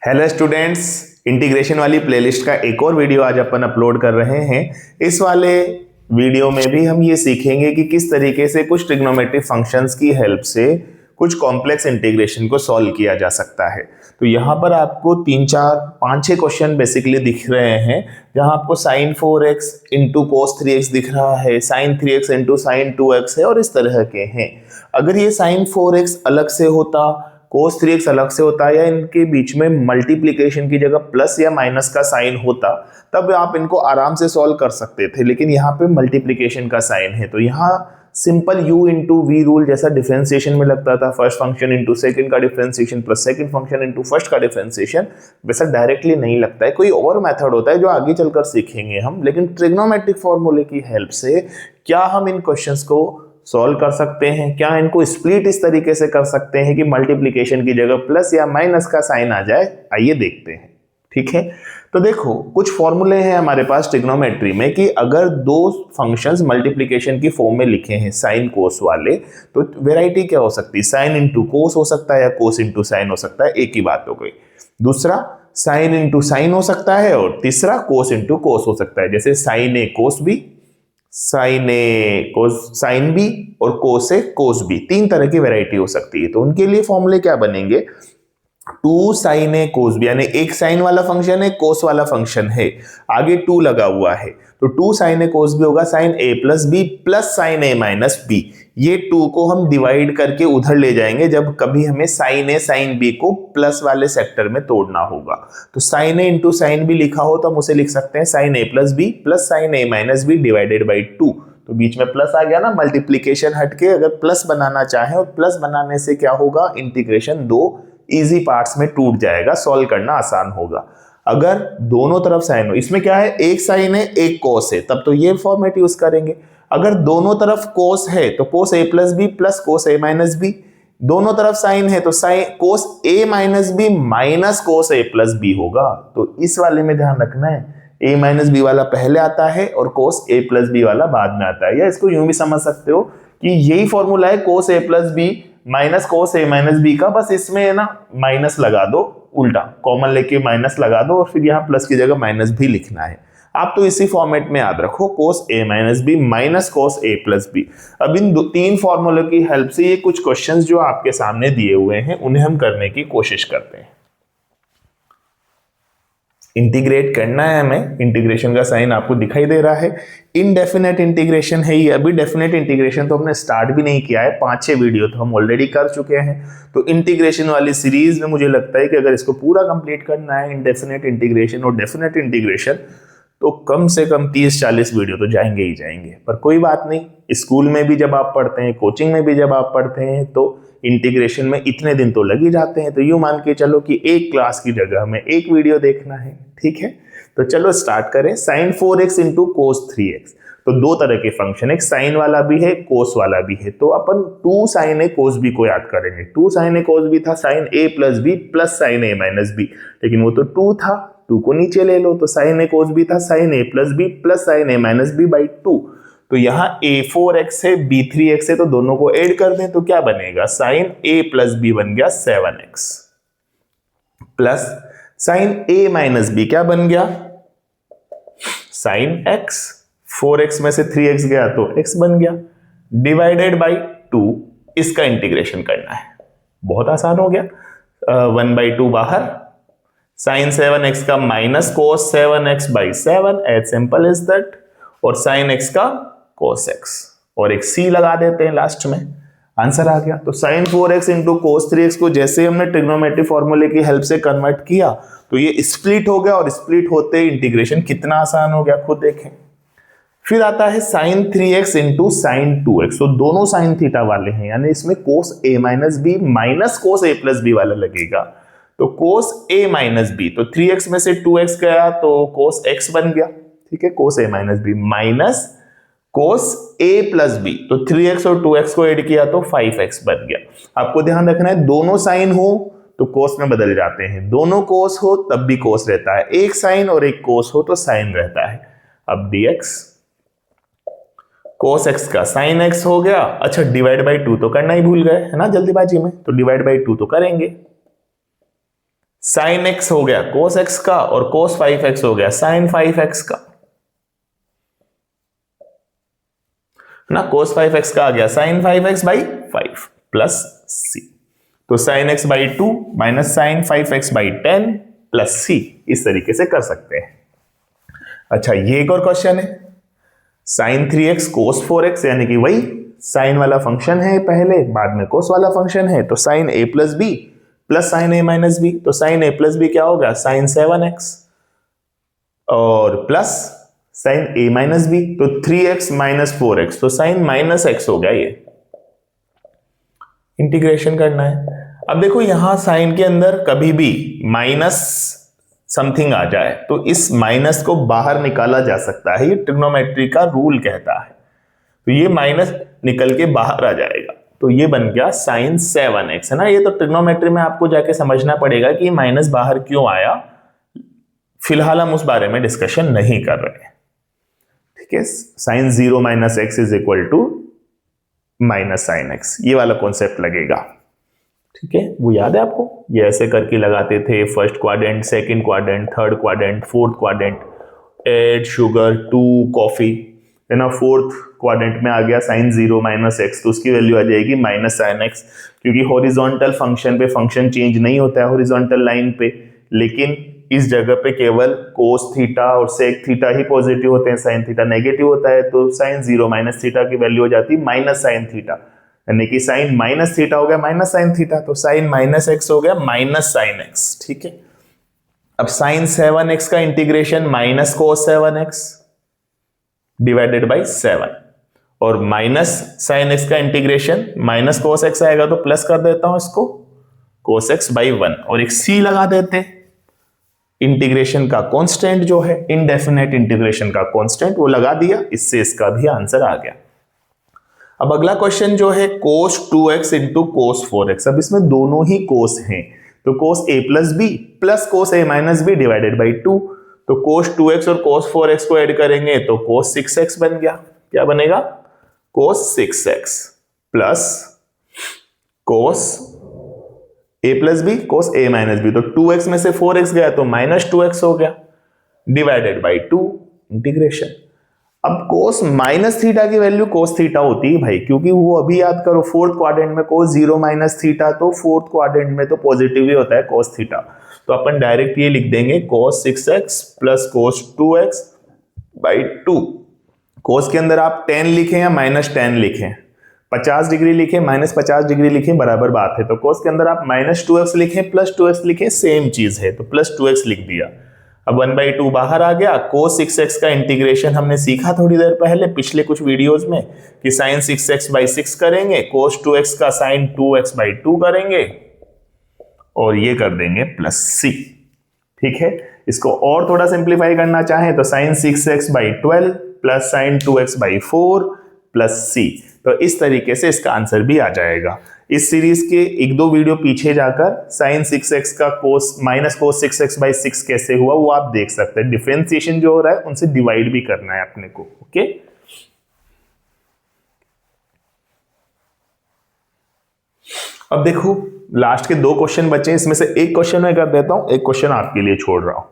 Hello students, integration वाली playlist का एक और वीडियो आज अपन अपलोड कर रहे हैं। इस वाले वीडियो में भी हम ये सीखेंगे कि किस तरीके से कुछ ट्रिग्नोमेट्रिक फंक्शंस की हेल्प से कुछ कॉम्प्लेक्स इंटीग्रेशन को सॉल्व किया जा सकता है। तो यहाँ पर आपको 3-4-5-6 क्वेश्चन बेसिकली दिख रहे हैं, जहाँ आपको sin 4x into cos 3x दिख रहा है, sin 3x into sin 2x है और इस तरह के हैं। अगर ये sin 4x अलग से होता, cos 3x अलग से होता या इनके बीच में मल्टीप्लिकेशन की जगह प्लस या माइनस का साइन होता, तब आप इनको आराम से सॉल्व कर सकते थे। लेकिन यहाँ पे मल्टीप्लिकेशन का साइन है, तो यहाँ simple u into V rule जैसा डिफरेंशिएशन में लगता था, फर्स्ट फंक्शन इंटू सेकंड का differentiation plus second function into first का डिफरेंशिएशन, वैसा डायरेक्टली नहीं लगता है। कोई और मेथड होता है जो आगे चलकर सीखेंगे हम। लेकिन ट्रिग्नोमेट्रिक फॉर्मूले की हेल्प से क्या हम इन क्वेश्चंस को सॉल्व कर सकते हैं, क्या इनको स्प्लिट इस तरीके से कर सकते हैं कि मल्टीप्लिकेशन की जगह प्लस या माइनस का साइन आ जाए। आइए देखते हैं। ठीक है, तो देखो कुछ फॉर्मूले हैं हमारे पास ट्रिग्नोमेट्री में कि अगर दो फंक्शंस मल्टीप्लिकेशन की फॉर्म में लिखे हैं साइन कोस वाले, तो वेराइटी क्या हो सकती है, साइन इंटू कोस हो सकता है या कोस इंटू साइन हो सकता है। एक ही बात हो गई। दूसरा साइन इंटू साइन हो सकता है और तीसरा कोस इंटू कोस हो सकता है। जैसे sign A cos B, sign A cos sine B और कोस ए कोस बी, तीन तरह की वैरायटी हो सकती है। तो उनके लिए फॉर्मूले क्या बनेंगे, 2 साइन ए कोस बी, यानी एक साइन वाला फंक्शन है, कोस वाला फंक्शन है, आगे 2 लगा हुआ है, तो 2 साइन ए कोस बी होगा sign A plus B plus sine A minus B. ये 2 को हम डिवाइड करके उधर ले जाएंगे जब कभी हमें साइन ए साइन बी को प्लस वाले सेक्टर में तोड़ना होगा। तो sine A into sine B लिखा हो तो हम उसे लिख सकते हैं sine A plus B plus sine A minus B divided by 2। तो बीच में प्लस आ गया ना, मल्टीप्लीकेशन हटके अगर प्लस बनाना चाहें, और प्लस बनाने से क्या होगा, इंटीग्रेशन 2 इजी पार्ट्स में टूट जाएगा, सॉल्व करना आसान होगा। अगर दोनों तरफ साइन हो, इसमें क्या है, एक साइन है एक कोस है, तब तो ये फॉर्मेट यूज करेंगे। अगर दोनों तरफ कोस है तो कोस ए प्लस बी प्लस कोस ए माइनस बी, दोनों तरफ साइन है तो साइन कोस ए माइनस बी माइनस कोस ए प्लस बी होगा। तो इस वाले में ध्यान रखना है, ए माइनस बी वाला पहले आता है और कोस ए प्लस बी वाला बाद में आता है। या इसको यूं भी समझ सकते हो कि यही फॉर्मूला है कोस ए प्लस बी माइनस कोस ए माइनस बी का, बस इसमें है ना माइनस लगा दो, उल्टा कॉमन लेके माइनस लगा दो और फिर यहाँ प्लस की जगह माइनस भी लिखना है। आप तो इसी फॉर्मेट में याद रखो, कोस ए माइनस बी माइनस कोस ए प्लस बी। अब इन तीन फॉर्मूलों की हेल्प से ये कुछ क्वेश्चंस जो आपके सामने दिए हुए हैं उन्हें हम करने की कोशिश करते हैं। इंटीग्रेट करना है हमें, इंटीग्रेशन का साइन आपको दिखाई दे रहा है। इनडेफिनेट इंटीग्रेशन है ये, अभी डेफिनेट इंटीग्रेशन तो हमने स्टार्ट भी नहीं किया है, 5-6 वीडियो तो हम ऑलरेडी कर चुके हैं। तो इंटीग्रेशन वाली सीरीज में मुझे लगता है कि अगर इसको पूरा कंप्लीट करना है, इनडेफिनेट इंटीग्रेशन और डेफिनेट इंटीग्रेशन, तो कम से कम 30-40 वीडियो तो जाएंगे ही जाएंगे। पर कोई बात नहीं, स्कूल में भी जब आप पढ़ते हैं, कोचिंग में भी जब आप पढ़ते हैं, तो इंटीग्रेशन में इतने दिन तो लग ही जाते हैं। तो यूं मान के चलो कि एक क्लास की जगह हमें एक वीडियो देखना है। ठीक है, तो चलो स्टार्ट करें। Sign 4x into cos 3x, तो दो तरह के फंक्शन, एक साइन वाला भी है कोस वाला भी है। तो अपन 2 साइन ए कोस बी को याद करेंगे। 2 साइन ए कोस बी था sine A plus B plus sine A minus B, लेकिन वो तो 2 था, 2 को नीचे ले लो, तो साइन ए कोस बी था sine A plus B plus sine A minus B by 2। तो यहाँ a4x है b3x है, तो दोनों को ऐड कर दें तो क्या बनेगा, साइन a प्लस बी बन गया 7x plus sine a minus B क्या बन गया, साइन x। 4x में से 3x गया तो x बन गया, डिवाइडेड बाई 2। इसका इंटीग्रेशन करना है, बहुत आसान हो गया। 1/2 बाहर, साइन 7x का minus cos 7x by 7, as simple as that, और साइन x का cos x, और एक c लगा देते हैं लास्ट में, आंसर आ गया। तो sin 4x into cos 3x को जैसे हमने ट्रिग्नोमेट्री फॉर्मूले की हेल्प से कन्वर्ट किया तो ये स्प्लिट हो गया, और स्प्लिट होते ही इंटीग्रेशन कितना आसान हो गया खुद देखें। फिर आता है sin 3x into sin 2x, तो दोनों sin थीटा वाले हैं, यानी इसमें cos a minus B minus cos a plus B वाला लगेगा। तो cos a माइनस बी, तो 3x में से 2x गया तो cos x बन गया। ठीक है, cos a minus B minus cos a plus B, तो 3x और 2x को ऐड किया तो 5x बन गया। आपको ध्यान रखना है, दोनों साइन हो तो कोस में बदल जाते हैं, दोनों कोस हो तब भी कोस रहता है, एक साइन और एक कोस हो तो साइन रहता है। अब dx cos x का sin x हो गया। अच्छा, डिवाइड बाई 2 तो करना ही भूल गए है ना जल्दीबाजी में, तो डिवाइड बाई 2 तो करेंगे। साइन एक्स हो गया कोस एक्स का और कोस 5x हो गया साइन 5x का ना। कोस 5x का आ गया sign 5x by 5 plus C. तो sine x by 2 minus sine 5x by 10 plus C, इस तरीके से कर सकते हैं। अच्छा, ये एक और क्वेश्चन है, साइन 3x कोस 4x, यानी कि वही साइन वाला फंक्शन है पहले, बाद में कोस वाला फंक्शन है। तो sine a plus B plus sine a minus b, तो साइन a प्लस बी क्या होगा साइन 7x और plus sine a minus b, तो 3x माइनस 4x, तो साइन माइनस x हो गया। ये इंटीग्रेशन करना है। अब देखो यहां साइन के अंदर कभी भी माइनस समथिंग आ जाए तो इस माइनस को बाहर निकाला जा सकता है, ये ट्रिग्नोमेट्री का रूल कहता है। तो ये माइनस निकल के बाहर आ जाएगा, तो ये बन गया साइन 7x, है ना। ये तो ट्रिग्नोमेट्री में आपको जाके समझना पड़ेगा कि माइनस बाहर क्यों आया, फिलहाल हम उस बारे में डिस्कशन नहीं कर रहे हैं, ठीक है। Sine 0 minus x is equal to minus sine x, ये वाला कॉन्सेप्ट लगेगा, ठीक है। वो याद है आपको, ये ऐसे करके लगाते थे, first quadrant, second quadrant, third quadrant, fourth quadrant, add sugar to coffee, है ना। फोर्थ क्वाड्रेंट में आ गया साइन 0 माइनस एक्स, तो उसकी वैल्यू आ जाएगी माइनस साइन एक्स, क्योंकि हॉरिजॉन्टल फंक्शन पे फंक्शन चेंज नहीं होता है हॉरिजॉन्टल लाइन पे, लेकिन इस जगह पे केवल कोस थीटा और सेक थीटा ही पॉजिटिव होते हैं, साइन थीटा नेगेटिव होता है। तो साइन 0 माइनस थीटा की वैल्यू हो जाती है माइनस साइन थीटा, यानी कि साइन माइनस थीटा हो गया माइनस साइन थीटा, तो साइन माइनस एक्स हो गया माइनस साइन एक्स, ठीक है। अब साइन 7x का integration minus cos 7x divided by 7, और माइनस साइन एक्स का इंटीग्रेशन माइनस कोस एक्स आएगा तो प्लस कर देता हूं इसको कोस एक्स बाई 1, और एक सी लगा देते हैं। इंटीग्रेशन का कांस्टेंट जो है, इनडेफिनेट इंटीग्रेशन का कांस्टेंट, वो लगा दिया, इससे इसका भी आंसर आ गया। अब अगला क्वेश्चन जो है कोस 2x इंटू कोस 4x, अब इसमें दोनों ही कोस हैं, तो cos a plus B plus cos a minus B divided by 2, तो कोस 2x और कोस 4x को ऐड करेंगे तो कोस 6x बन गया। क्या बनेगा cos 6x plus cos a plus b cos a minus b, तो 2x में से 4x गया तो माइनस 2x हो गया डिवाइडेड बाई 2 इंटीग्रेशन। अब कोस माइनस थीटा की वैल्यू कोस थीटा होती है भाई, क्योंकि वो अभी याद करो फोर्थ क्वाड्रेंट में कोस 0 माइनस थीटा, तो फोर्थ क्वाड्रेंट में तो पॉजिटिव ही होता है कोस थीटा, तो अपन डायरेक्ट ये लिख देंगे कोस 6x plus cos 2x by 2। कोस के अंदर आप 10 लिखें या माइनस 10 लिखें, 50 डिग्री लिखें माइनस 50 डिग्री लिखें, बराबर बात है। तो कोस के अंदर आप माइनस 2x लिखें प्लस 2x लिखें, सेम चीज है, तो प्लस 2x लिख दिया। अब 1/2 बाहर आ गया। कोस 6x का इंटीग्रेशन हमने सीखा थोड़ी देर पहले पिछले कुछ वीडियोस में कि साइन 6x बाई 6 करेंगे, कोस 2x का साइन 2x बाई 2 करेंगे, और ये कर देंगे प्लस सी, ठीक है। इसको और थोड़ा सिंप्लीफाई करना चाहें तो sine 6x by 12 plus sine 2x by 4 plus C, तो इस तरीके से इसका आंसर भी आ जाएगा। इस सीरीज के एक दो वीडियो पीछे जाकर साइन 6x का कोस माइनस कोस 6x बाई 6 कैसे हुआ वो आप देख सकते हैं। डिफरेंशिएशन जो हो रहा है उनसे डिवाइड भी करना है अपने को, ओके। अब देखो लास्ट के 2 क्वेश्चन बचे, इसमें से एक क्वेश्चन मैं कर देता हूं, एक क्वेश्चन आपके लिए छोड़ रहा हूं,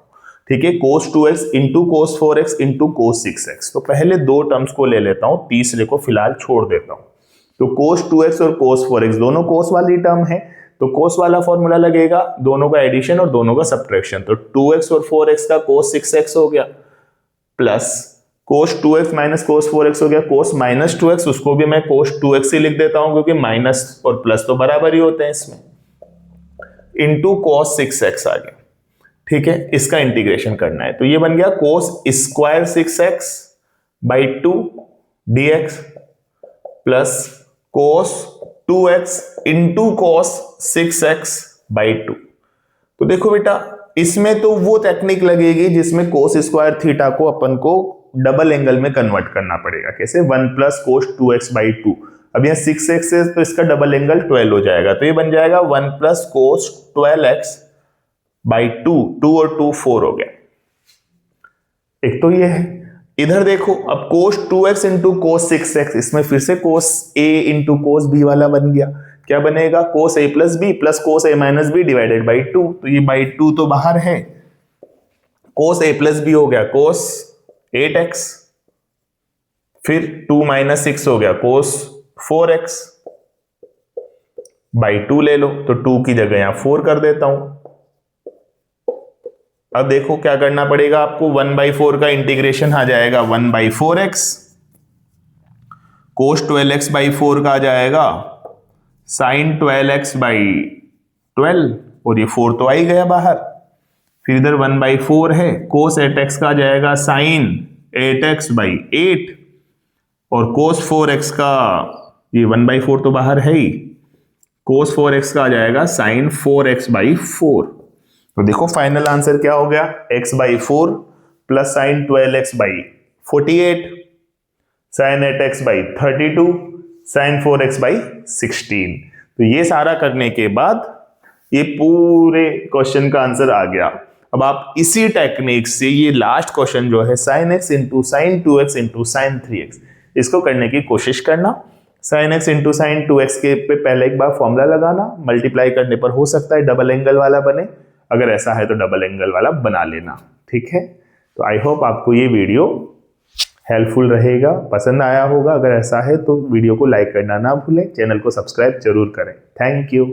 ठीक है। कोस 2x into cos 4x into cos 6x, तो पहले 2 टर्म्स को ले लेता हूं, तीसरे को फिलहाल छोड़ देता हूं। तो कोस 2x और कोस 4x दोनों कोस वाली टर्म है, तो कोस वाला फॉर्मूला लगेगा, दोनों का एडिशन और दोनों का सब्ट्रैक्शन, तो 2x और 4x का कोस 6x हो गया plus cos 2x minus cos 4x हो गया कोस माइनस 2x, उसको भी मैं कोस 2x ही लिख देता हूं क्योंकि माइनस और प्लस तो बराबर ही होते हैं इसमें, इंटू कोस 6x आ गया, ठीक है। इसका इंटीग्रेशन करना है, तो ये बन गया cos square 6x by 2 dx plus cos 2x into cos 6x by 2। तो देखो बेटा इसमें तो वो टेक्निक लगेगी जिसमें कोस स्क्वायर थीटा को अपन को डबल एंगल में कन्वर्ट करना पड़ेगा। कैसे 1 प्लस कोस 2x बाई 2, अब यहाँ 6x है तो इसका डबल एंगल 12 हो जाएगा, तो ये बन जाएगा 1 प्लस कोस 12x बाई 2, 2 और 2 4 हो गया। एक तो ये है, इधर देखो अब कोस 2x इंटू कोस 6x, इसमें फिर से cos a into cos b वाला बन गया। क्या बनेगा, cos a plus B plus cos a minus B divided by 2, तो ये बाई 2 तो बाहर है, cos a प्लस बी हो गया cos 8x, फिर 2 माइनस 6 हो गया cos 4x, बाई 2 ले लो, तो 2 की जगह यहां 4 कर देता हूं। अब देखो क्या करना पड़ेगा आपको, 1/4 का इंटीग्रेशन आ जाएगा 1/4x, cos 12x/4 का आ जाएगा sin 12x/12, और ये 4 तो आ ही गया बाहर, फिर इधर 1/4 है, cos 8x का आ जाएगा sin 8x/8, और cos 4x का, ये 1/4 तो बाहर है ही, cos 4x का आ जाएगा sin 4x/4। तो देखो फाइनल आंसर क्या हो गया, x/4 plus sin 12x/48, sin 8x/32, sin 4x/16। तो ये सारा करने के बाद ये पूरे क्वेश्चन का आंसर आ गया। अब आप इसी टेक्निक से ये लास्ट क्वेश्चन जो है sin x into sin 2x into sin 3x, इसको करने की कोशिश करना। sin x into sin 2x के पे पहले एक बार फॉर्मूला लगाना, मल्टीप्लाई करने पर हो सकता है डबल एंगल वाला बने, अगर ऐसा है तो डबल एंगल वाला बना लेना, ठीक है। तो आई होप आपको ये वीडियो हेल्पफुल रहेगा, पसंद आया होगा। अगर ऐसा है तो वीडियो को लाइक करना ना भूलें, चैनल को सब्सक्राइब जरूर करें। Thank you.